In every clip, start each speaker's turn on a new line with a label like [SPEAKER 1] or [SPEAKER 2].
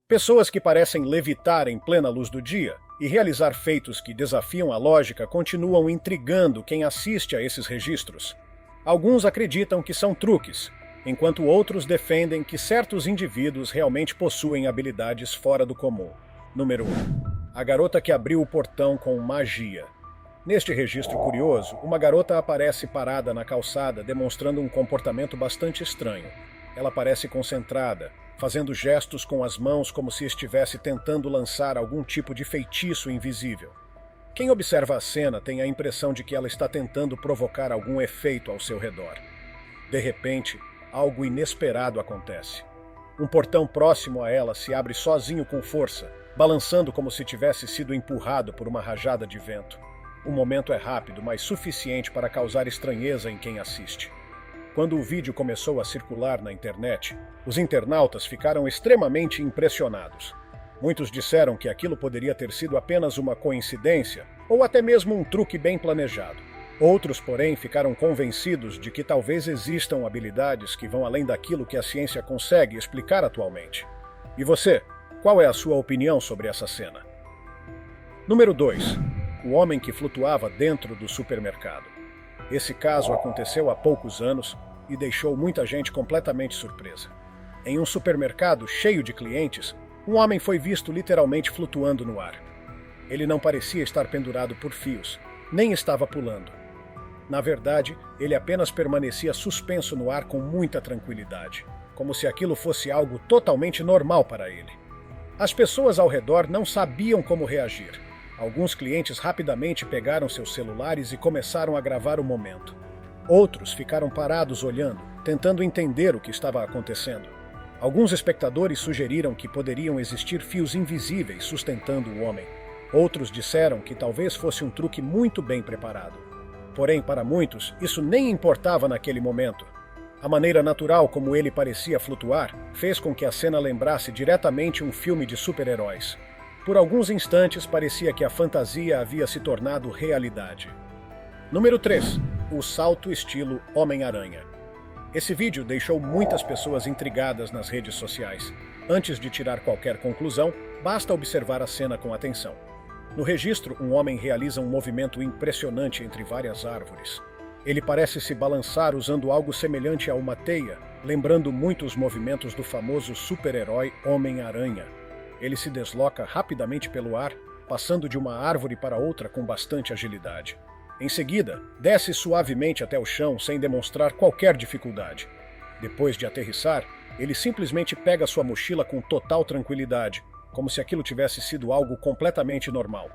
[SPEAKER 1] Pessoas que parecem levitar em plena luz do dia e realizar feitos que desafiam a lógica continuam intrigando quem assiste a esses registros. Alguns acreditam que são truques, enquanto outros defendem que certos indivíduos realmente possuem habilidades fora do comum. Número 1. A garota que abriu o portão com magia. Neste registro curioso, uma garota aparece parada na calçada demonstrando um comportamento bastante estranho. Ela parece concentrada, fazendo gestos com as mãos como se estivesse tentando lançar algum tipo de feitiço invisível. Quem observa a cena tem a impressão de que ela está tentando provocar algum efeito ao seu redor. De repente, algo inesperado acontece. Um portão próximo a ela se abre sozinho com força, balançando como se tivesse sido empurrado por uma rajada de vento. O momento é rápido, mas suficiente para causar estranheza em quem assiste. Quando o vídeo começou a circular na internet, os internautas ficaram extremamente impressionados. Muitos disseram que aquilo poderia ter sido apenas uma coincidência ou até mesmo um truque bem planejado. Outros, porém, ficaram convencidos de que talvez existam habilidades que vão além daquilo que a ciência consegue explicar atualmente. E você, qual é a sua opinião sobre essa cena? Número 2. O homem que flutuava dentro do supermercado. Esse caso aconteceu há poucos anos e deixou muita gente completamente surpresa. Em um supermercado cheio de clientes, um homem foi visto literalmente flutuando no ar. Ele não parecia estar pendurado por fios, nem estava pulando. Na verdade, ele apenas permanecia suspenso no ar com muita tranquilidade, como se aquilo fosse algo totalmente normal para ele. As pessoas ao redor não sabiam como reagir. Alguns clientes rapidamente pegaram seus celulares e começaram a gravar o momento. Outros ficaram parados olhando, tentando entender o que estava acontecendo. Alguns espectadores sugeriram que poderiam existir fios invisíveis sustentando o homem. Outros disseram que talvez fosse um truque muito bem preparado. Porém, para muitos, isso nem importava naquele momento. A maneira natural como ele parecia flutuar fez com que a cena lembrasse diretamente um filme de super-heróis. Por alguns instantes, parecia que a fantasia havia se tornado realidade. Número 3. O salto estilo Homem-Aranha. Esse vídeo deixou muitas pessoas intrigadas nas redes sociais. Antes de tirar qualquer conclusão, basta observar a cena com atenção. No registro, um homem realiza um movimento impressionante entre várias árvores. Ele parece se balançar usando algo semelhante a uma teia, lembrando muito os movimentos do famoso super-herói Homem-Aranha. Ele se desloca rapidamente pelo ar, passando de uma árvore para outra com bastante agilidade. Em seguida, desce suavemente até o chão sem demonstrar qualquer dificuldade. Depois de aterrissar, ele simplesmente pega sua mochila com total tranquilidade, como se aquilo tivesse sido algo completamente normal.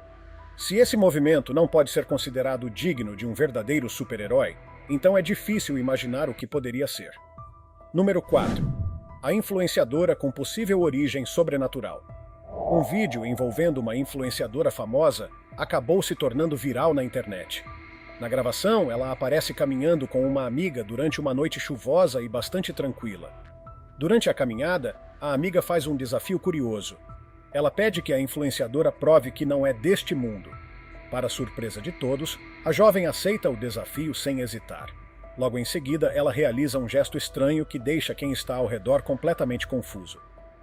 [SPEAKER 1] Se esse movimento não pode ser considerado digno de um verdadeiro super-herói, então é difícil imaginar o que poderia ser. Número 4. A influenciadora com possível origem sobrenatural. Um vídeo envolvendo uma influenciadora famosa acabou se tornando viral na internet. Na gravação, ela aparece caminhando com uma amiga durante uma noite chuvosa e bastante tranquila. Durante a caminhada, a amiga faz um desafio curioso. Ela pede que a influenciadora prove que não é deste mundo. Para surpresa de todos, a jovem aceita o desafio sem hesitar. Logo em seguida, ela realiza um gesto estranho que deixa quem está ao redor completamente confuso.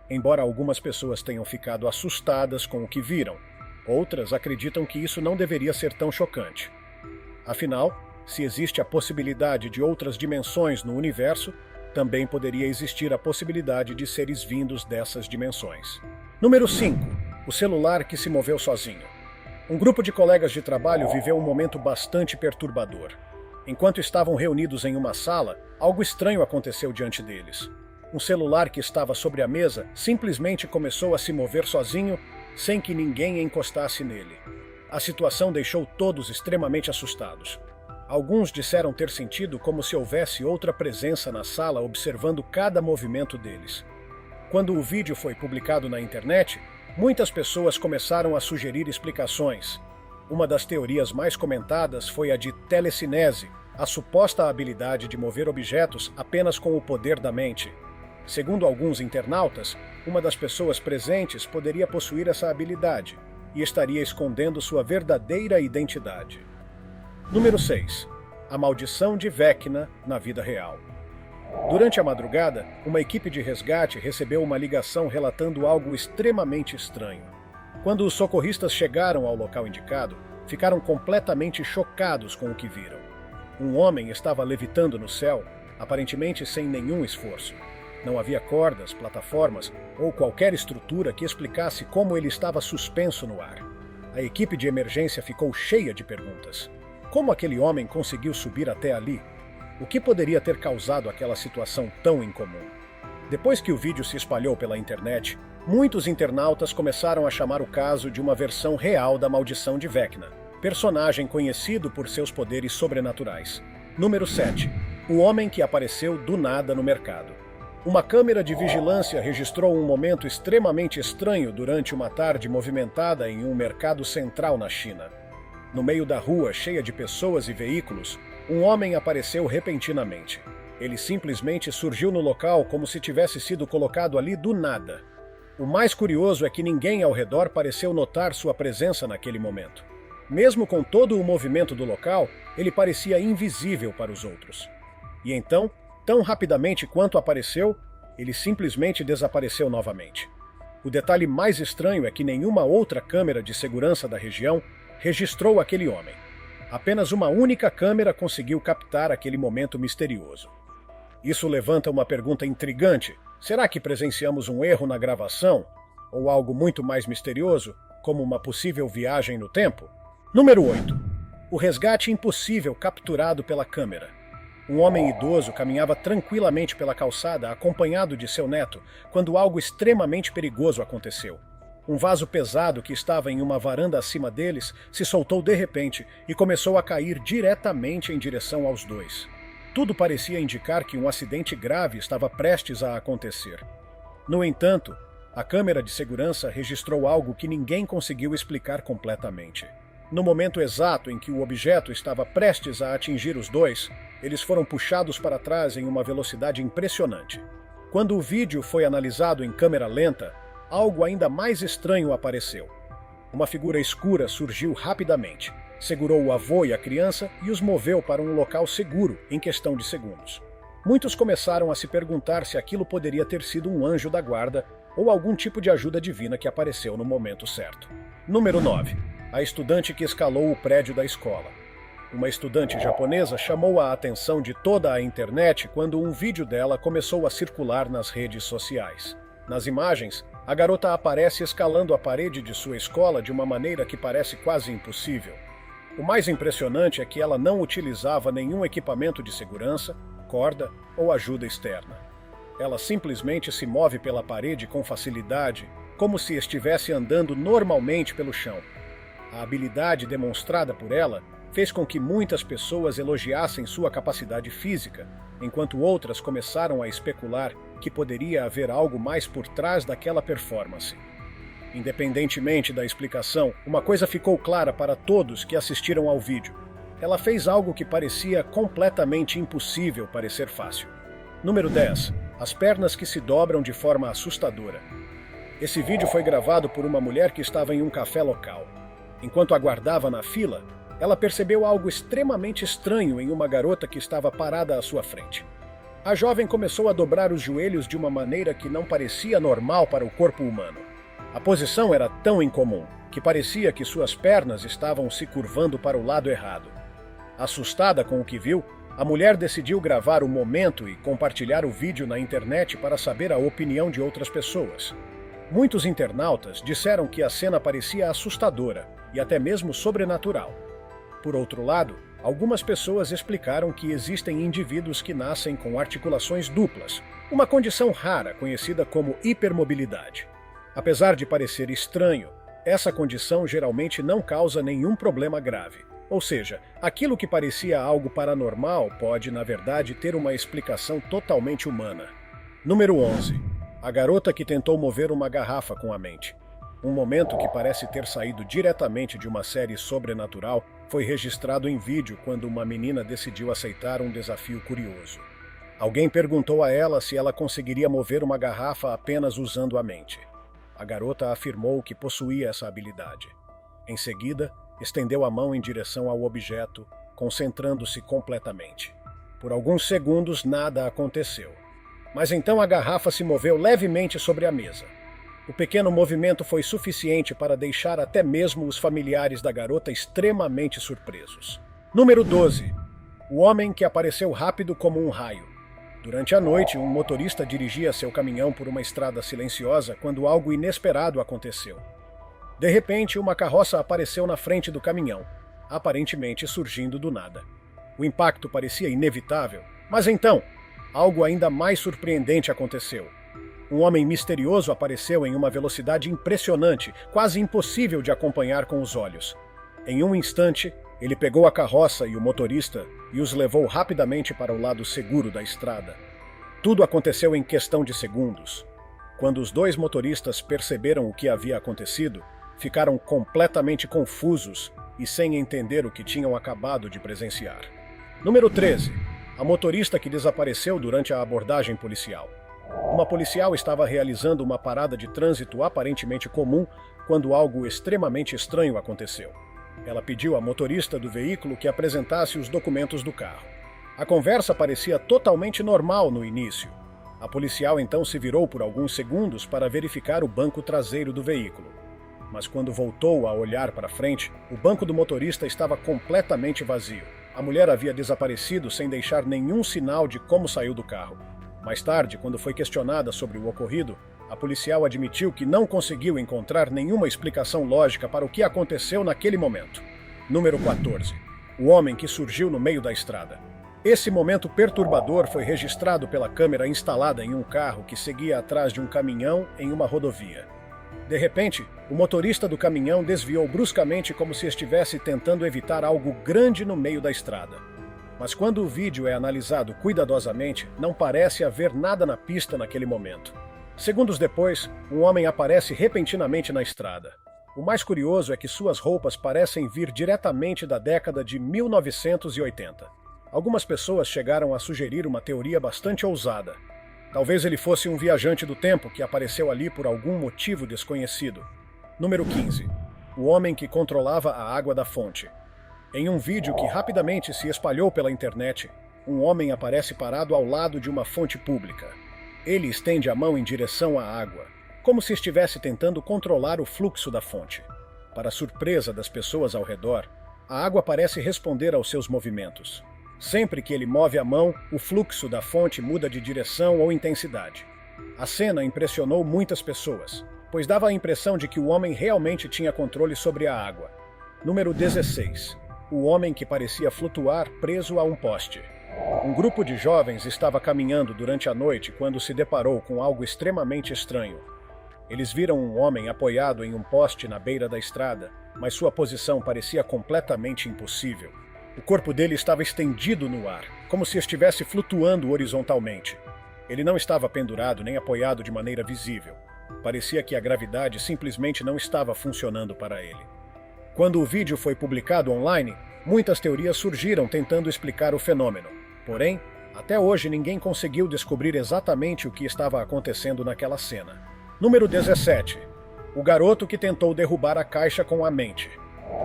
[SPEAKER 1] Embora algumas pessoas tenham ficado assustadas com o que viram, outras acreditam que isso não deveria ser tão chocante. Afinal, se existe a possibilidade de outras dimensões no universo, também poderia existir a possibilidade de seres vindos dessas dimensões. Número 5. O celular que se moveu sozinho. Um grupo de colegas de trabalho viveu um momento bastante perturbador. Enquanto estavam reunidos em uma sala, algo estranho aconteceu diante deles. Um celular que estava sobre a mesa simplesmente começou a se mover sozinho, sem que ninguém encostasse nele. A situação deixou todos extremamente assustados. Alguns disseram ter sentido como se houvesse outra presença na sala observando cada movimento deles. Quando o vídeo foi publicado na internet, muitas pessoas começaram a sugerir explicações. Uma das teorias mais comentadas foi a de telecinese, a suposta habilidade de mover objetos apenas com o poder da mente. Segundo alguns internautas, uma das pessoas presentes poderia possuir essa habilidade e estaria escondendo sua verdadeira identidade. Número 6. A maldição de Vecna na vida real. Durante a madrugada, uma equipe de resgate recebeu uma ligação relatando algo extremamente estranho. Quando os socorristas chegaram ao local indicado, ficaram completamente chocados com o que viram. Um homem estava levitando no céu, aparentemente sem nenhum esforço. Não havia cordas, plataformas ou qualquer estrutura que explicasse como ele estava suspenso no ar. A equipe de emergência ficou cheia de perguntas. Como aquele homem conseguiu subir até ali? O que poderia ter causado aquela situação tão incomum? Depois que o vídeo se espalhou pela internet, muitos internautas começaram a chamar o caso de uma versão real da maldição de Vecna, personagem conhecido por seus poderes sobrenaturais. Número 7. O homem que apareceu do nada no mercado. Uma câmera de vigilância registrou um momento extremamente estranho durante uma tarde movimentada em um mercado central na China. No meio da rua, cheia de pessoas e veículos, um homem apareceu repentinamente. Ele simplesmente surgiu no local como se tivesse sido colocado ali do nada. O mais curioso é que ninguém ao redor pareceu notar sua presença naquele momento. Mesmo com todo o movimento do local, ele parecia invisível para os outros. E então, tão rapidamente quanto apareceu, ele simplesmente desapareceu novamente. O detalhe mais estranho é que nenhuma outra câmera de segurança da região registrou aquele homem. Apenas uma única câmera conseguiu captar aquele momento misterioso. Isso levanta uma pergunta intrigante. Será que presenciamos um erro na gravação? Ou algo muito mais misterioso, como uma possível viagem no tempo? Número 8. O resgate impossível capturado pela câmera. Um homem idoso caminhava tranquilamente pela calçada, acompanhado de seu neto, quando algo extremamente perigoso aconteceu. Um vaso pesado que estava em uma varanda acima deles se soltou de repente e começou a cair diretamente em direção aos dois. Tudo parecia indicar que um acidente grave estava prestes a acontecer. No entanto, a câmera de segurança registrou algo que ninguém conseguiu explicar completamente. No momento exato em que o objeto estava prestes a atingir os dois, eles foram puxados para trás em uma velocidade impressionante. Quando o vídeo foi analisado em câmera lenta, algo ainda mais estranho apareceu. Uma figura escura surgiu rapidamente, segurou o avô e a criança e os moveu para um local seguro em questão de segundos. Muitos começaram a se perguntar se aquilo poderia ter sido um anjo da guarda ou algum tipo de ajuda divina que apareceu no momento certo. Número 9. A estudante que escalou o prédio da escola. Uma estudante japonesa chamou a atenção de toda a internet quando um vídeo dela começou a circular nas redes sociais. Nas imagens, a garota aparece escalando a parede de sua escola de uma maneira que parece quase impossível. O mais impressionante é que ela não utilizava nenhum equipamento de segurança, corda ou ajuda externa. Ela simplesmente se move pela parede com facilidade, como se estivesse andando normalmente pelo chão. A habilidade demonstrada por ela fez com que muitas pessoas elogiassem sua capacidade física, enquanto outras começaram a especular que poderia haver algo mais por trás daquela performance. Independentemente da explicação, uma coisa ficou clara para todos que assistiram ao vídeo. Ela fez algo que parecia completamente impossível parecer fácil. Número 10. As pernas que se dobram de forma assustadora. Esse vídeo foi gravado por uma mulher que estava em um café local. Enquanto aguardava na fila, ela percebeu algo extremamente estranho em uma garota que estava parada à sua frente. A jovem começou a dobrar os joelhos de uma maneira que não parecia normal para o corpo humano. A posição era tão incomum que parecia que suas pernas estavam se curvando para o lado errado. Assustada com o que viu, a mulher decidiu gravar o momento e compartilhar o vídeo na internet para saber a opinião de outras pessoas. Muitos internautas disseram que a cena parecia assustadora e até mesmo sobrenatural. Por outro lado, algumas pessoas explicaram que existem indivíduos que nascem com articulações duplas, uma condição rara conhecida como hipermobilidade. Apesar de parecer estranho, essa condição geralmente não causa nenhum problema grave. Ou seja, aquilo que parecia algo paranormal pode, na verdade, ter uma explicação totalmente humana. Número 11. A garota que tentou mover uma garrafa com a mente. Um momento que parece ter saído diretamente de uma série sobrenatural foi registrado em vídeo quando uma menina decidiu aceitar um desafio curioso. Alguém perguntou a ela se ela conseguiria mover uma garrafa apenas usando a mente. A garota afirmou que possuía essa habilidade. Em seguida, estendeu a mão em direção ao objeto, concentrando-se completamente. Por alguns segundos nada aconteceu. Mas então a garrafa se moveu levemente sobre a mesa. O pequeno movimento foi suficiente para deixar até mesmo os familiares da garota extremamente surpresos. Número 12. O homem que apareceu rápido como um raio. Durante a noite, um motorista dirigia seu caminhão por uma estrada silenciosa quando algo inesperado aconteceu. De repente, uma carroça apareceu na frente do caminhão, aparentemente surgindo do nada. O impacto parecia inevitável, mas então, algo ainda mais surpreendente aconteceu. Um homem misterioso apareceu em uma velocidade impressionante, quase impossível de acompanhar com os olhos. Em um instante, ele pegou a carroça e o motorista e os levou rapidamente para o lado seguro da estrada. Tudo aconteceu em questão de segundos. Quando os dois motoristas perceberam o que havia acontecido, ficaram completamente confusos e sem entender o que tinham acabado de presenciar. Número 13. A motorista que desapareceu durante a abordagem policial. Uma policial estava realizando uma parada de trânsito aparentemente comum quando algo extremamente estranho aconteceu. Ela pediu à motorista do veículo que apresentasse os documentos do carro. A conversa parecia totalmente normal no início. A policial então se virou por alguns segundos para verificar o banco traseiro do veículo. Mas quando voltou a olhar para frente, o banco do motorista estava completamente vazio. A mulher havia desaparecido sem deixar nenhum sinal de como saiu do carro. Mais tarde, quando foi questionada sobre o ocorrido, a policial admitiu que não conseguiu encontrar nenhuma explicação lógica para o que aconteceu naquele momento. Número 14. O homem que surgiu no meio da estrada. Esse momento perturbador foi registrado pela câmera instalada em um carro que seguia atrás de um caminhão em uma rodovia. De repente, o motorista do caminhão desviou bruscamente como se estivesse tentando evitar algo grande no meio da estrada. Mas quando o vídeo é analisado cuidadosamente, não parece haver nada na pista naquele momento. Segundos depois, um homem aparece repentinamente na estrada. O mais curioso é que suas roupas parecem vir diretamente da década de 1980. Algumas pessoas chegaram a sugerir uma teoria bastante ousada. Talvez ele fosse um viajante do tempo que apareceu ali por algum motivo desconhecido. Número 15. O homem que controlava a água da fonte. Em um vídeo que rapidamente se espalhou pela internet, um homem aparece parado ao lado de uma fonte pública. Ele estende a mão em direção à água, como se estivesse tentando controlar o fluxo da fonte. Para surpresa das pessoas ao redor, a água parece responder aos seus movimentos. Sempre que ele move a mão, o fluxo da fonte muda de direção ou intensidade. A cena impressionou muitas pessoas, pois dava a impressão de que o homem realmente tinha controle sobre a água. Número 16. O homem que parecia flutuar preso a um poste. Um grupo de jovens estava caminhando durante a noite quando se deparou com algo extremamente estranho. Eles viram um homem apoiado em um poste na beira da estrada, mas sua posição parecia completamente impossível. O corpo dele estava estendido no ar, como se estivesse flutuando horizontalmente. Ele não estava pendurado nem apoiado de maneira visível. Parecia que a gravidade simplesmente não estava funcionando para ele. Quando o vídeo foi publicado online, muitas teorias surgiram tentando explicar o fenômeno. Porém, até hoje ninguém conseguiu descobrir exatamente o que estava acontecendo naquela cena. Número 17. O garoto que tentou derrubar a caixa com a mente.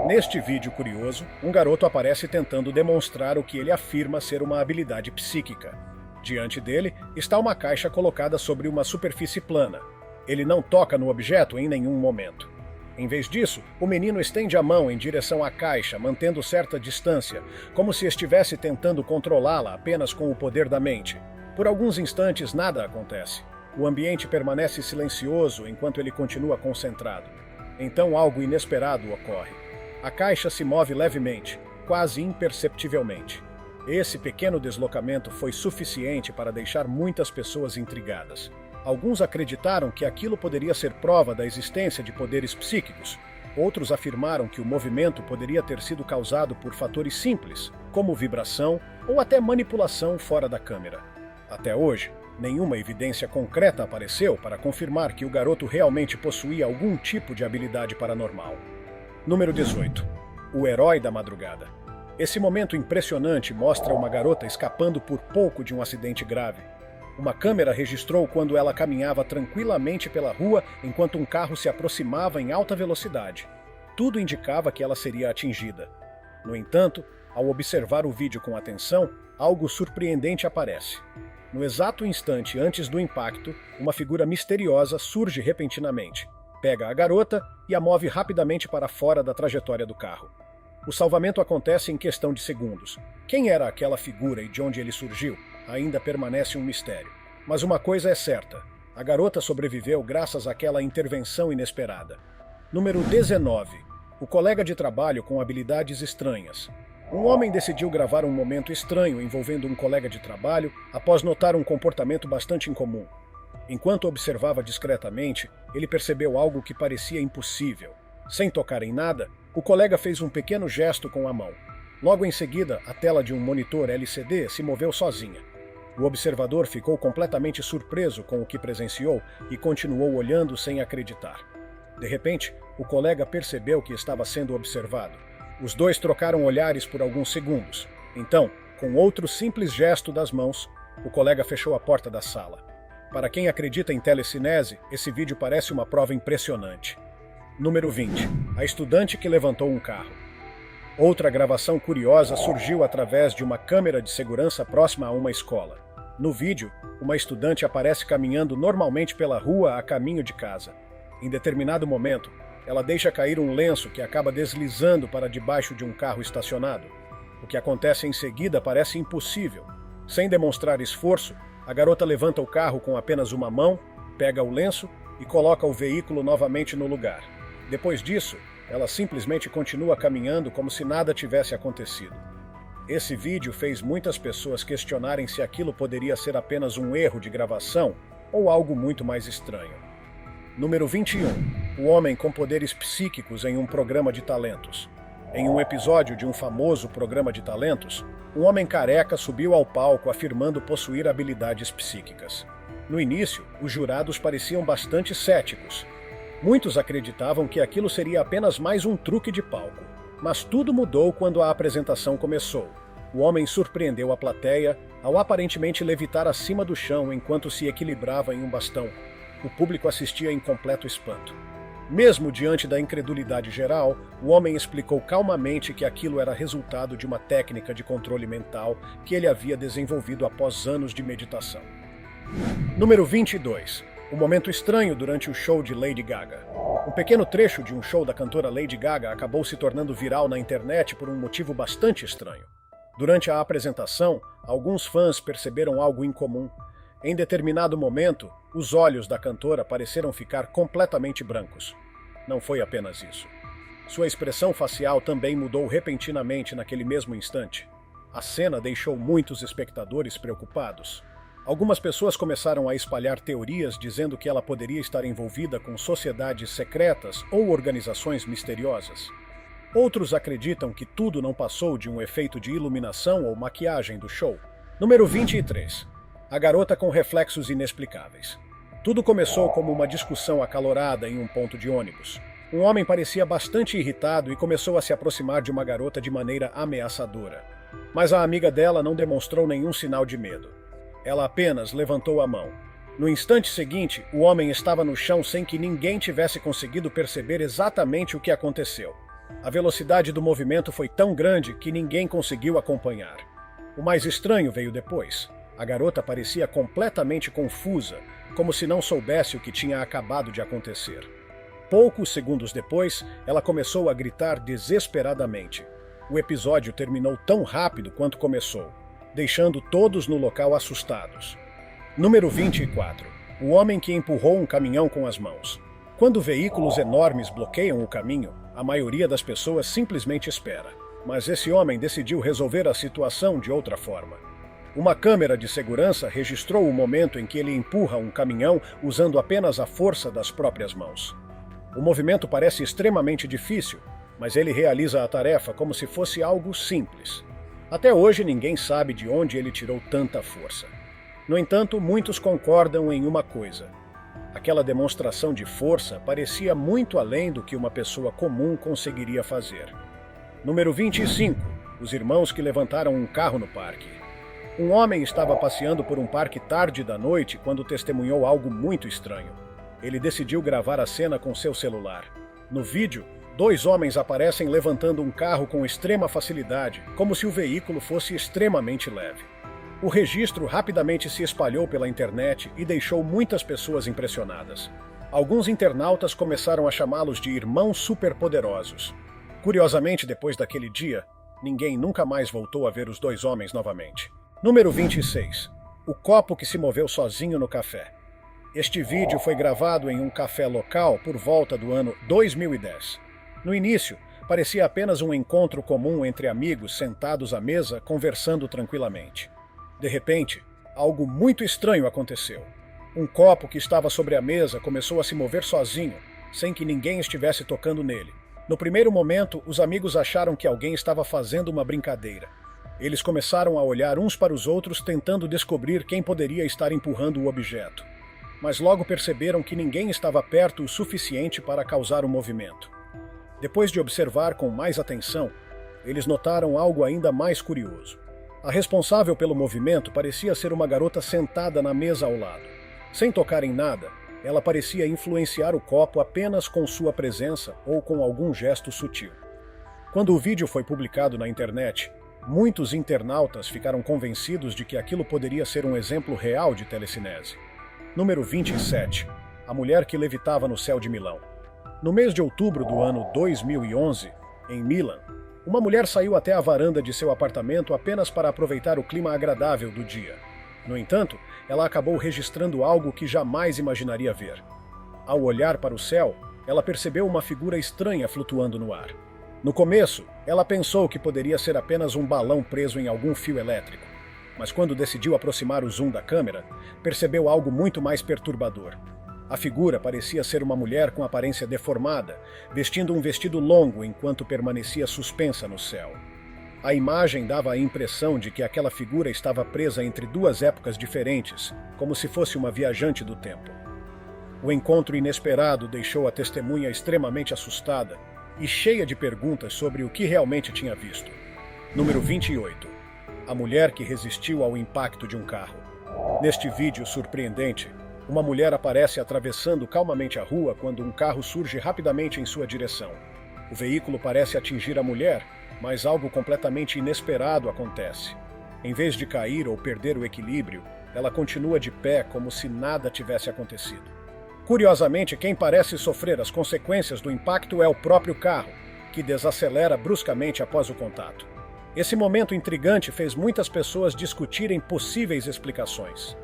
[SPEAKER 1] Neste vídeo curioso, um garoto aparece tentando demonstrar o que ele afirma ser uma habilidade psíquica. Diante dele está uma caixa colocada sobre uma superfície plana. Ele não toca no objeto em nenhum momento. Em vez disso, o menino estende a mão em direção à caixa, mantendo certa distância, como se estivesse tentando controlá-la apenas com o poder da mente. Por alguns instantes, nada acontece. O ambiente permanece silencioso enquanto ele continua concentrado. Então algo inesperado ocorre. A caixa se move levemente, quase imperceptivelmente. Esse pequeno deslocamento foi suficiente para deixar muitas pessoas intrigadas. Alguns acreditaram que aquilo poderia ser prova da existência de poderes psíquicos. Outros afirmaram que o movimento poderia ter sido causado por fatores simples, como vibração ou até manipulação fora da câmera. Até hoje, nenhuma evidência concreta apareceu para confirmar que o garoto realmente possuía algum tipo de habilidade paranormal. Número 18. O herói da madrugada. Esse momento impressionante mostra uma garota escapando por pouco de um acidente grave. Uma câmera registrou quando ela caminhava tranquilamente pela rua enquanto um carro se aproximava em alta velocidade. Tudo indicava que ela seria atingida. No entanto, Ao observar o vídeo com atenção, algo surpreendente aparece. No exato instante antes do impacto, uma figura misteriosa surge repentinamente, pega a garota e a move rapidamente para fora da trajetória do carro. O salvamento acontece em questão de segundos. Quem era aquela figura e de onde ele surgiu? Ainda permanece um mistério. Mas uma coisa é certa: a garota sobreviveu graças àquela intervenção inesperada. Número 19. O colega de trabalho com habilidades estranhas. Um homem decidiu gravar um momento estranho envolvendo um colega de trabalho após notar um comportamento bastante incomum. Enquanto observava discretamente, ele percebeu algo que parecia impossível. Sem tocar em nada, o colega fez um pequeno gesto com a mão. Logo em seguida, a tela de um monitor LCD se moveu sozinha. O observador ficou completamente surpreso com o que presenciou e continuou olhando sem acreditar. De repente, o colega percebeu que estava sendo observado. Os dois trocaram olhares por alguns segundos. Então, com outro simples gesto das mãos, o colega fechou a porta da sala. Para quem acredita em telecinese, esse vídeo parece uma prova impressionante. Número 20. A estudante que levantou um carro. Outra gravação curiosa surgiu através de uma câmera de segurança próxima a uma escola. No vídeo, uma estudante aparece caminhando normalmente pela rua a caminho de casa. Em determinado momento, ela deixa cair um lenço que acaba deslizando para debaixo de um carro estacionado. O que acontece em seguida parece impossível. Sem demonstrar esforço, a garota levanta o carro com apenas uma mão, pega o lenço e coloca o veículo novamente no lugar. Depois disso, ela simplesmente continua caminhando como se nada tivesse acontecido. Esse vídeo fez muitas pessoas questionarem se aquilo poderia ser apenas um erro de gravação ou algo muito mais estranho. Número 21. O homem com poderes psíquicos em um programa de talentos. Em um episódio de um famoso programa de talentos, um homem careca subiu ao palco afirmando possuir habilidades psíquicas. No início, os jurados pareciam bastante céticos. Muitos acreditavam que aquilo seria apenas mais um truque de palco. Mas tudo mudou quando a apresentação começou. O homem surpreendeu a plateia ao aparentemente levitar acima do chão enquanto se equilibrava em um bastão. O público assistia em completo espanto. Mesmo diante da incredulidade geral, o homem explicou calmamente que aquilo era resultado de uma técnica de controle mental que ele havia desenvolvido após anos de meditação. Número 22. Um momento estranho durante o show de Lady Gaga. Um pequeno trecho de um show da cantora Lady Gaga acabou se tornando viral na internet por um motivo bastante estranho. Durante a apresentação, alguns fãs perceberam algo incomum. Em determinado momento, os olhos da cantora pareceram ficar completamente brancos. Não foi apenas isso. Sua expressão facial também mudou repentinamente naquele mesmo instante. A cena deixou muitos espectadores preocupados. Algumas pessoas começaram a espalhar teorias dizendo que ela poderia estar envolvida com sociedades secretas ou organizações misteriosas. Outros acreditam que tudo não passou de um efeito de iluminação ou maquiagem do show. Número 23. A garota com reflexos inexplicáveis. Tudo começou como uma discussão acalorada em um ponto de ônibus. Um homem parecia bastante irritado e começou a se aproximar de uma garota de maneira ameaçadora. Mas a amiga dela não demonstrou nenhum sinal de medo. Ela apenas levantou a mão. No instante seguinte, o homem estava no chão sem que ninguém tivesse conseguido perceber exatamente o que aconteceu. A velocidade do movimento foi tão grande que ninguém conseguiu acompanhar. O mais estranho veio depois. A garota parecia completamente confusa, como se não soubesse o que tinha acabado de acontecer. Poucos segundos depois, ela começou a gritar desesperadamente. O episódio terminou tão rápido quanto começou, deixando todos no local assustados. Número 24. O homem que empurrou um caminhão com as mãos. Quando veículos enormes bloqueiam o caminho, a maioria das pessoas simplesmente espera. Mas esse homem decidiu resolver a situação de outra forma. Uma câmera de segurança registrou o momento em que ele empurra um caminhão usando apenas a força das próprias mãos. O movimento parece extremamente difícil, mas ele realiza a tarefa como se fosse algo simples. Até hoje ninguém sabe de onde ele tirou tanta força. No entanto, muitos concordam em uma coisa. Aquela demonstração de força parecia muito além do que uma pessoa comum conseguiria fazer. Número 25. Os irmãos que levantaram um carro no parque. Um homem estava passeando por um parque tarde da noite quando testemunhou algo muito estranho. Ele decidiu gravar a cena com seu celular. No vídeo, Dois homens aparecem levantando um carro com extrema facilidade, como se o veículo fosse extremamente leve. O registro rapidamente se espalhou pela internet e deixou muitas pessoas impressionadas. Alguns internautas começaram a chamá-los de irmãos superpoderosos. Curiosamente, depois daquele dia, ninguém nunca mais voltou a ver os dois homens novamente. Número 26. O copo que se moveu sozinho no café. Este vídeo foi gravado em um café local por volta do ano 2010. No início, parecia apenas um encontro comum entre amigos sentados à mesa conversando tranquilamente. De repente, algo muito estranho aconteceu. Um copo que estava sobre a mesa começou a se mover sozinho, sem que ninguém estivesse tocando nele. No primeiro momento, os amigos acharam que alguém estava fazendo uma brincadeira. Eles começaram a olhar uns para os outros tentando descobrir quem poderia estar empurrando o objeto. Mas logo perceberam que ninguém estava perto o suficiente para causar o movimento. Depois de observar com mais atenção, eles notaram algo ainda mais curioso. A responsável pelo movimento parecia ser uma garota sentada na mesa ao lado. Sem tocar em nada, ela parecia influenciar o copo apenas com sua presença ou com algum gesto sutil. Quando o vídeo foi publicado na internet, muitos internautas ficaram convencidos de que aquilo poderia ser um exemplo real de telecinese. Número 27. A mulher que levitava no céu de Milão. No mês de outubro do ano 2011, em Milão, uma mulher saiu até a varanda de seu apartamento apenas para aproveitar o clima agradável do dia. No entanto, ela acabou registrando algo que jamais imaginaria ver. Ao olhar para o céu, ela percebeu uma figura estranha flutuando no ar. No começo, ela pensou que poderia ser apenas um balão preso em algum fio elétrico, mas quando decidiu aproximar o zoom da câmera, percebeu algo muito mais perturbador. A figura parecia ser uma mulher com aparência deformada, vestindo um vestido longo enquanto permanecia suspensa no céu. A imagem dava a impressão de que aquela figura estava presa entre duas épocas diferentes, como se fosse uma viajante do tempo. O encontro inesperado deixou a testemunha extremamente assustada e cheia de perguntas sobre o que realmente tinha visto. Número 28. A mulher que resistiu ao impacto de um carro. Neste vídeo surpreendente, uma mulher aparece atravessando calmamente a rua quando um carro surge rapidamente em sua direção. O veículo parece atingir a mulher, mas algo completamente inesperado acontece. Em vez de cair ou perder o equilíbrio, ela continua de pé como se nada tivesse acontecido. Curiosamente, quem parece sofrer as consequências do impacto é o próprio carro, que desacelera bruscamente após o contato. Esse momento intrigante fez muitas pessoas discutirem possíveis explicações.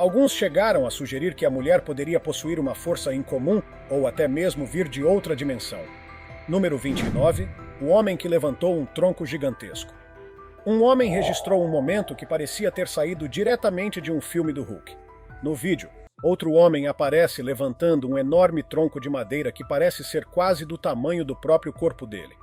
[SPEAKER 1] Alguns chegaram a sugerir que a mulher poderia possuir uma força incomum ou até mesmo vir de outra dimensão. Número 29. O homem que levantou um tronco gigantesco. Um homem registrou um momento que parecia ter saído diretamente de um filme do Hulk. No vídeo, outro homem aparece levantando um enorme tronco de madeira que parece ser quase do tamanho do próprio corpo dele.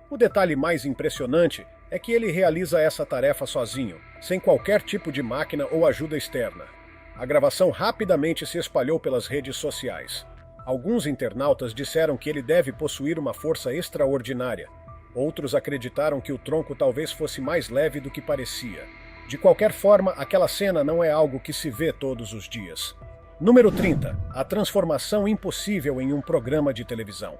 [SPEAKER 1] O detalhe mais impressionante é que ele realiza essa tarefa sozinho, sem qualquer tipo de máquina ou ajuda externa. A gravação rapidamente se espalhou pelas redes sociais. Alguns internautas disseram que ele deve possuir uma força extraordinária. Outros acreditaram que o tronco talvez fosse mais leve do que parecia. De qualquer forma, aquela cena não é algo que se vê todos os dias. Número 30. A transformação impossível em um programa de televisão.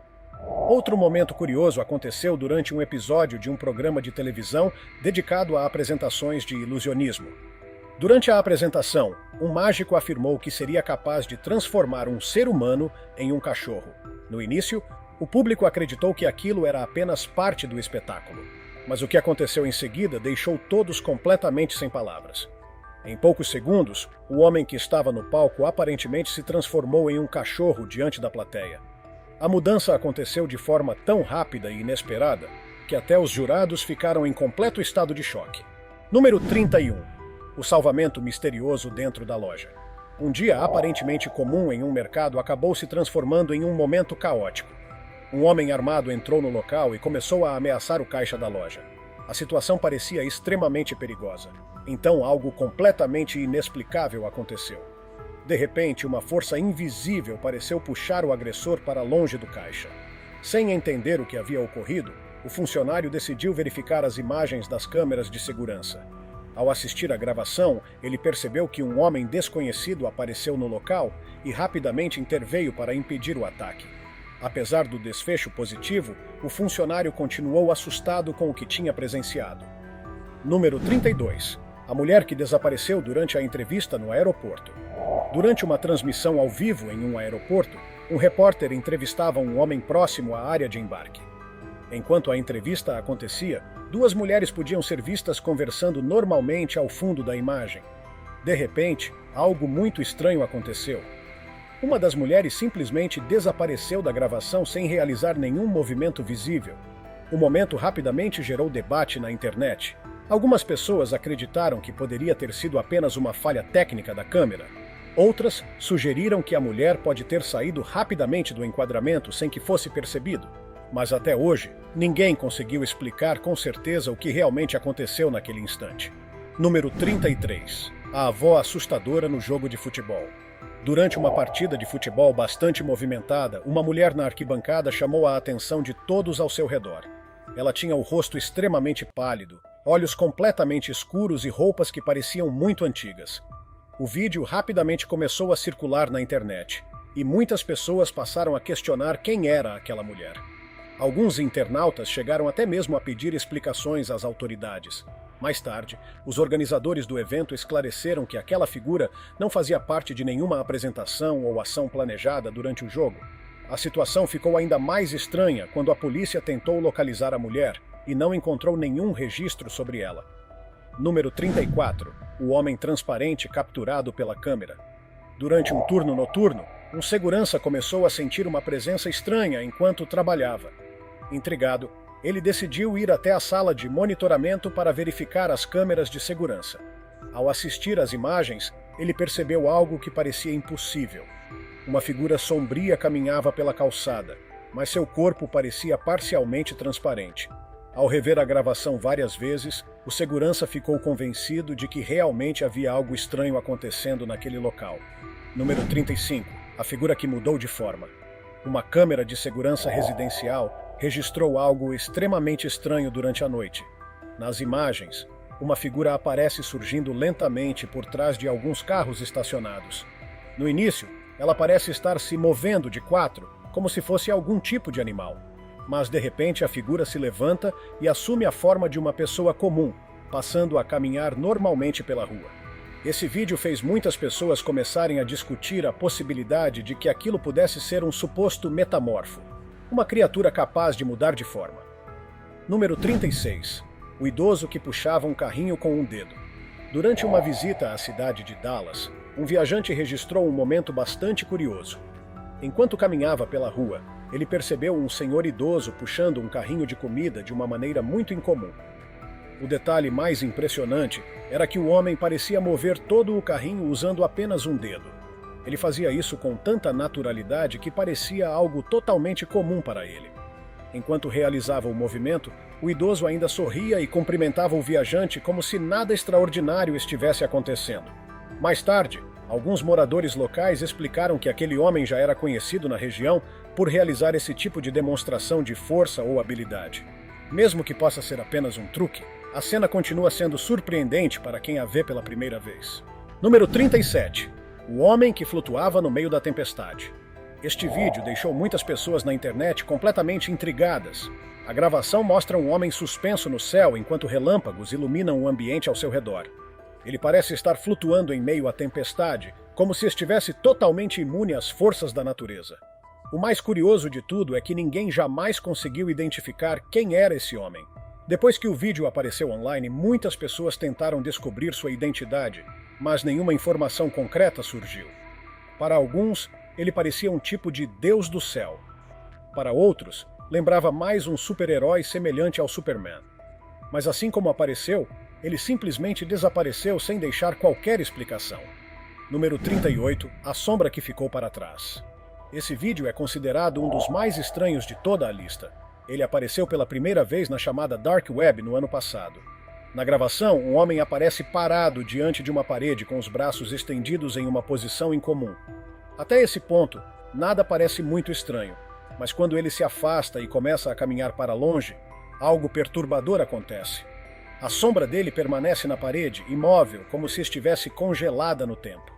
[SPEAKER 1] Outro momento curioso aconteceu durante um episódio de um programa de televisão dedicado a apresentações de ilusionismo. Durante a apresentação, um mágico afirmou que seria capaz de transformar um ser humano em um cachorro. No início, o público acreditou que aquilo era apenas parte do espetáculo, mas o que aconteceu em seguida deixou todos completamente sem palavras. Em poucos segundos, o homem que estava no palco aparentemente se transformou em um cachorro diante da plateia. A mudança aconteceu de forma tão rápida e inesperada que até os jurados ficaram em completo estado de choque. Número 31. O salvamento misterioso dentro da loja. Um dia aparentemente comum em um mercado acabou se transformando em um momento caótico. Um homem armado entrou no local e começou a ameaçar o caixa da loja. A situação parecia extremamente perigosa. Então algo completamente inexplicável aconteceu. De repente, uma força invisível pareceu puxar o agressor para longe do caixa. Sem entender o que havia ocorrido, o funcionário decidiu verificar as imagens das câmeras de segurança. Ao assistir à gravação, ele percebeu que um homem desconhecido apareceu no local e rapidamente interveio para impedir o ataque. Apesar do desfecho positivo, o funcionário continuou assustado com o que tinha presenciado. Número 32. A mulher que desapareceu durante a entrevista no aeroporto. Durante uma transmissão ao vivo em um aeroporto, um repórter entrevistava um homem próximo à área de embarque. Enquanto a entrevista acontecia, duas mulheres podiam ser vistas conversando normalmente ao fundo da imagem. De repente, algo muito estranho aconteceu. Uma das mulheres simplesmente desapareceu da gravação sem realizar nenhum movimento visível. O momento rapidamente gerou debate na internet. Algumas pessoas acreditaram que poderia ter sido apenas uma falha técnica da câmera. Outras sugeriram que a mulher pode ter saído rapidamente do enquadramento sem que fosse percebido. Mas até hoje, ninguém conseguiu explicar com certeza o que realmente aconteceu naquele instante. Número 33. A avó assustadora no jogo de futebol. Durante uma partida de futebol bastante movimentada, uma mulher na arquibancada chamou a atenção de todos ao seu redor. Ela tinha o rosto extremamente pálido, olhos completamente escuros e roupas que pareciam muito antigas. O vídeo rapidamente começou a circular na internet, e muitas pessoas passaram a questionar quem era aquela mulher. Alguns internautas chegaram até mesmo a pedir explicações às autoridades. Mais tarde, os organizadores do evento esclareceram que aquela figura não fazia parte de nenhuma apresentação ou ação planejada durante o jogo. A situação ficou ainda mais estranha quando a polícia tentou localizar a mulher e não encontrou nenhum registro sobre ela. Número 34. O homem transparente capturado pela câmera. Durante um turno noturno, um segurança começou a sentir uma presença estranha enquanto trabalhava. Intrigado, ele decidiu ir até a sala de monitoramento para verificar as câmeras de segurança. Ao assistir às imagens, ele percebeu algo que parecia impossível. Uma figura sombria caminhava pela calçada, mas seu corpo parecia parcialmente transparente. Ao rever a gravação várias vezes, o segurança ficou convencido de que realmente havia algo estranho acontecendo naquele local. Número 35. A figura que mudou de forma. Uma câmera de segurança residencial registrou algo extremamente estranho durante a noite. Nas imagens, uma figura aparece surgindo lentamente por trás de alguns carros estacionados. No início, ela parece estar se movendo de quatro, como se fosse algum tipo de animal. Mas de repente a figura se levanta e assume a forma de uma pessoa comum, passando a caminhar normalmente pela rua. Esse vídeo fez muitas pessoas começarem a discutir a possibilidade de que aquilo pudesse ser um suposto metamorfo, uma criatura capaz de mudar de forma. Número 36. O idoso que puxava um carrinho com um dedo. Durante uma visita à cidade de Dallas, um viajante registrou um momento bastante curioso. Enquanto caminhava pela rua, ele percebeu um senhor idoso puxando um carrinho de comida de uma maneira muito incomum. O detalhe mais impressionante era que o homem parecia mover todo o carrinho usando apenas um dedo. Ele fazia isso com tanta naturalidade que parecia algo totalmente comum para ele. Enquanto realizava o movimento, o idoso ainda sorria e cumprimentava o viajante como se nada extraordinário estivesse acontecendo. Mais tarde, alguns moradores locais explicaram que aquele homem já era conhecido na região por realizar esse tipo de demonstração de força ou habilidade. Mesmo que possa ser apenas um truque, a cena continua sendo surpreendente para quem a vê pela primeira vez. Número 37. O homem que flutuava no meio da tempestade. Este vídeo deixou muitas pessoas na internet completamente intrigadas. A gravação mostra um homem suspenso no céu enquanto relâmpagos iluminam o ambiente ao seu redor. Ele parece estar flutuando em meio à tempestade, como se estivesse totalmente imune às forças da natureza. O mais curioso de tudo é que ninguém jamais conseguiu identificar quem era esse homem. Depois que o vídeo apareceu online, muitas pessoas tentaram descobrir sua identidade, mas nenhuma informação concreta surgiu. Para alguns, ele parecia um tipo de deus do céu. Para outros, lembrava mais um super-herói semelhante ao Superman. Mas assim como apareceu, ele simplesmente desapareceu sem deixar qualquer explicação. Número 38. A sombra que ficou para trás. Esse vídeo é considerado um dos mais estranhos de toda a lista. Ele apareceu pela primeira vez na chamada Dark Web no ano passado. Na gravação, um homem aparece parado diante de uma parede com os braços estendidos em uma posição incomum. Até esse ponto, nada parece muito estranho, mas quando ele se afasta e começa a caminhar para longe, algo perturbador acontece. A sombra dele permanece na parede, imóvel, como se estivesse congelada no tempo.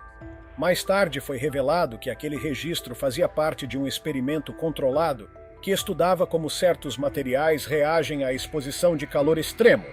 [SPEAKER 1] Mais tarde foi revelado que aquele registro fazia parte de um experimento controlado que estudava como certos materiais reagem à exposição de calor extremo.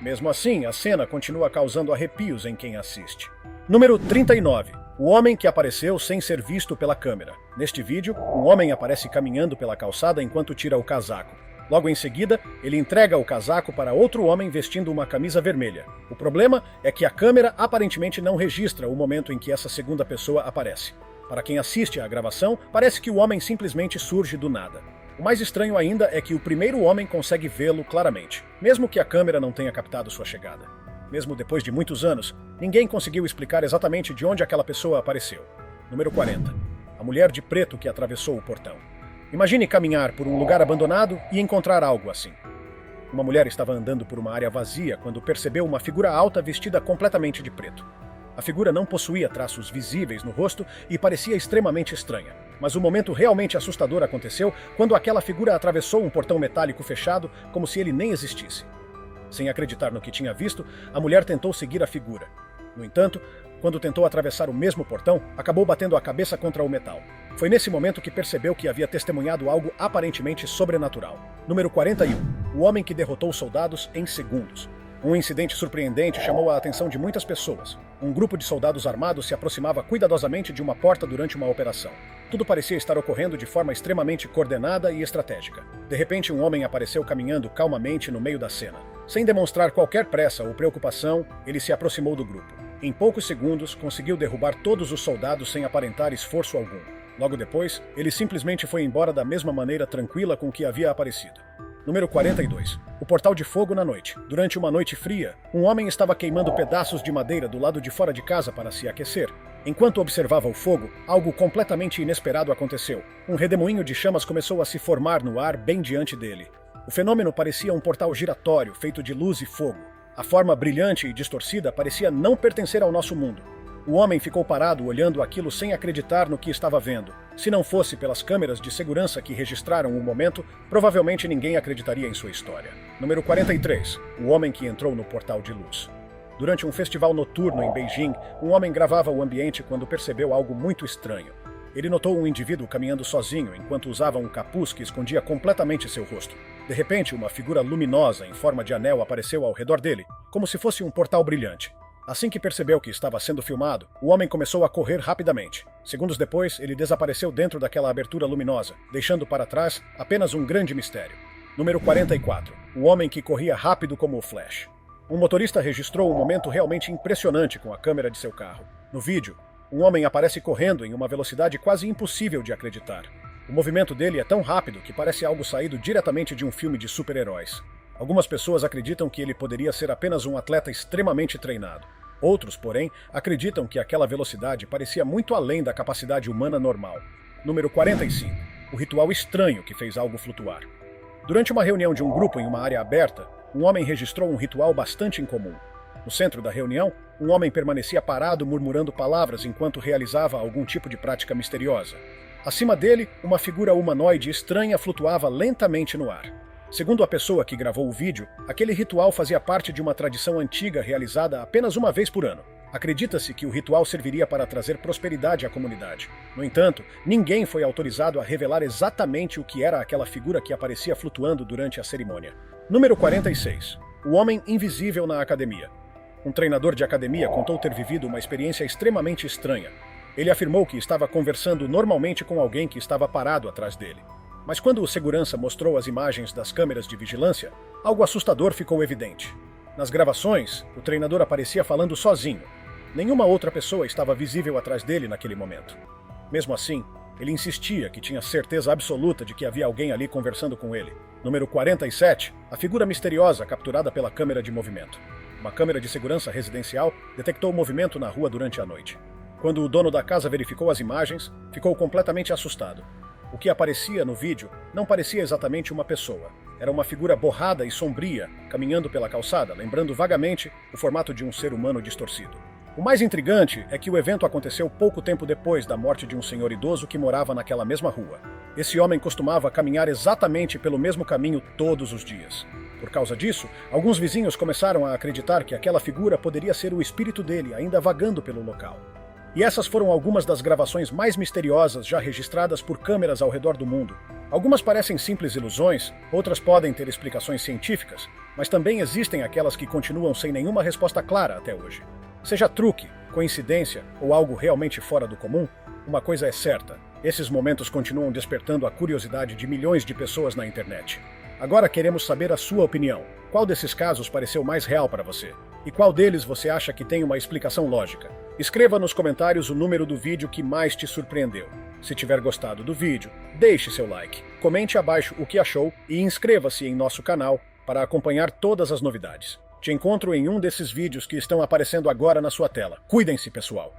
[SPEAKER 1] Mesmo assim, a cena continua causando arrepios em quem assiste. Número 39. O homem que apareceu sem ser visto pela câmera. Neste vídeo, um homem aparece caminhando pela calçada enquanto tira o casaco. Logo em seguida, ele entrega o casaco para outro homem vestindo uma camisa vermelha. O problema é que a câmera aparentemente não registra o momento em que essa segunda pessoa aparece. Para quem assiste à gravação, parece que o homem simplesmente surge do nada. O mais estranho ainda é que o primeiro homem consegue vê-lo claramente, mesmo que a câmera não tenha captado sua chegada. Mesmo depois de muitos anos, ninguém conseguiu explicar exatamente de onde aquela pessoa apareceu. Número 40. A mulher de preto que atravessou o portão. Imagine caminhar por um lugar abandonado e encontrar algo assim. Uma mulher estava andando por uma área vazia quando percebeu uma figura alta vestida completamente de preto. A figura não possuía traços visíveis no rosto e parecia extremamente estranha. Mas o momento realmente assustador aconteceu quando aquela figura atravessou um portão metálico fechado como se ele nem existisse. Sem acreditar no que tinha visto, a mulher tentou seguir a figura. No entanto, quando tentou atravessar o mesmo portão, acabou batendo a cabeça contra o metal. Foi nesse momento que percebeu que havia testemunhado algo aparentemente sobrenatural. Número 41. O homem que derrotou soldados em segundos. Um incidente surpreendente chamou a atenção de muitas pessoas. Um grupo de soldados armados se aproximava cuidadosamente de uma porta durante uma operação. Tudo parecia estar ocorrendo de forma extremamente coordenada e estratégica. De repente, um homem apareceu caminhando calmamente no meio da cena. Sem demonstrar qualquer pressa ou preocupação, ele se aproximou do grupo. Em poucos segundos, conseguiu derrubar todos os soldados sem aparentar esforço algum. Logo depois, ele simplesmente foi embora da mesma maneira tranquila com que havia aparecido. Número 42. O portal de fogo na noite. Durante uma noite fria, um homem estava queimando pedaços de madeira do lado de fora de casa para se aquecer. Enquanto observava o fogo, algo completamente inesperado aconteceu. Um redemoinho de chamas começou a se formar no ar bem diante dele. O fenômeno parecia um portal giratório feito de luz e fogo. A forma brilhante e distorcida parecia não pertencer ao nosso mundo. O homem ficou parado olhando aquilo sem acreditar no que estava vendo. Se não fosse pelas câmeras de segurança que registraram o momento, provavelmente ninguém acreditaria em sua história. Número 43. O homem que entrou no portal de luz. Durante um festival noturno em Beijing, um homem gravava o ambiente quando percebeu algo muito estranho. Ele notou um indivíduo caminhando sozinho enquanto usava um capuz que escondia completamente seu rosto. De repente, uma figura luminosa em forma de anel apareceu ao redor dele, como se fosse um portal brilhante. Assim que percebeu que estava sendo filmado, o homem começou a correr rapidamente. Segundos depois, ele desapareceu dentro daquela abertura luminosa, deixando para trás apenas um grande mistério. Número 44. O homem que corria rápido como o Flash. Um motorista registrou um momento realmente impressionante com a câmera de seu carro. No vídeo, um homem aparece correndo em uma velocidade quase impossível de acreditar. O movimento dele é tão rápido que parece algo saído diretamente de um filme de super-heróis. Algumas pessoas acreditam que ele poderia ser apenas um atleta extremamente treinado. Outros, porém, acreditam que aquela velocidade parecia muito além da capacidade humana normal. Número 45. O ritual estranho que fez algo flutuar. Durante uma reunião de um grupo em uma área aberta, um homem registrou um ritual bastante incomum. No centro da reunião, um homem permanecia parado murmurando palavras enquanto realizava algum tipo de prática misteriosa. Acima dele, uma figura humanoide estranha flutuava lentamente no ar. Segundo a pessoa que gravou o vídeo, aquele ritual fazia parte de uma tradição antiga realizada apenas uma vez por ano. Acredita-se que o ritual serviria para trazer prosperidade à comunidade. No entanto, ninguém foi autorizado a revelar exatamente o que era aquela figura que aparecia flutuando durante a cerimônia. Número 46. O homem invisível na academia. Um treinador de academia contou ter vivido uma experiência extremamente estranha. Ele afirmou que estava conversando normalmente com alguém que estava parado atrás dele. Mas quando o segurança mostrou as imagens das câmeras de vigilância, algo assustador ficou evidente. Nas gravações, o treinador aparecia falando sozinho. Nenhuma outra pessoa estava visível atrás dele naquele momento. Mesmo assim, ele insistia que tinha certeza absoluta de que havia alguém ali conversando com ele. Número 47, a figura misteriosa capturada pela câmera de movimento. Uma câmera de segurança residencial detectou o movimento na rua durante a noite. Quando o dono da casa verificou as imagens, ficou completamente assustado. O que aparecia no vídeo não parecia exatamente uma pessoa. Era uma figura borrada e sombria, caminhando pela calçada, lembrando vagamente o formato de um ser humano distorcido. O mais intrigante é que o evento aconteceu pouco tempo depois da morte de um senhor idoso que morava naquela mesma rua. Esse homem costumava caminhar exatamente pelo mesmo caminho todos os dias. Por causa disso, alguns vizinhos começaram a acreditar que aquela figura poderia ser o espírito dele ainda vagando pelo local. E essas foram algumas das gravações mais misteriosas já registradas por câmeras ao redor do mundo. Algumas parecem simples ilusões, outras podem ter explicações científicas, mas também existem aquelas que continuam sem nenhuma resposta clara até hoje. Seja truque, coincidência ou algo realmente fora do comum, uma coisa é certa: esses momentos continuam despertando a curiosidade de milhões de pessoas na internet. Agora queremos saber a sua opinião. Qual desses casos pareceu mais real para você? E qual deles você acha que tem uma explicação lógica? Escreva nos comentários o número do vídeo que mais te surpreendeu. Se tiver gostado do vídeo, deixe seu like, comente abaixo o que achou e inscreva-se em nosso canal para acompanhar todas as novidades. Te encontro em um desses vídeos que estão aparecendo agora na sua tela. Cuidem-se, pessoal!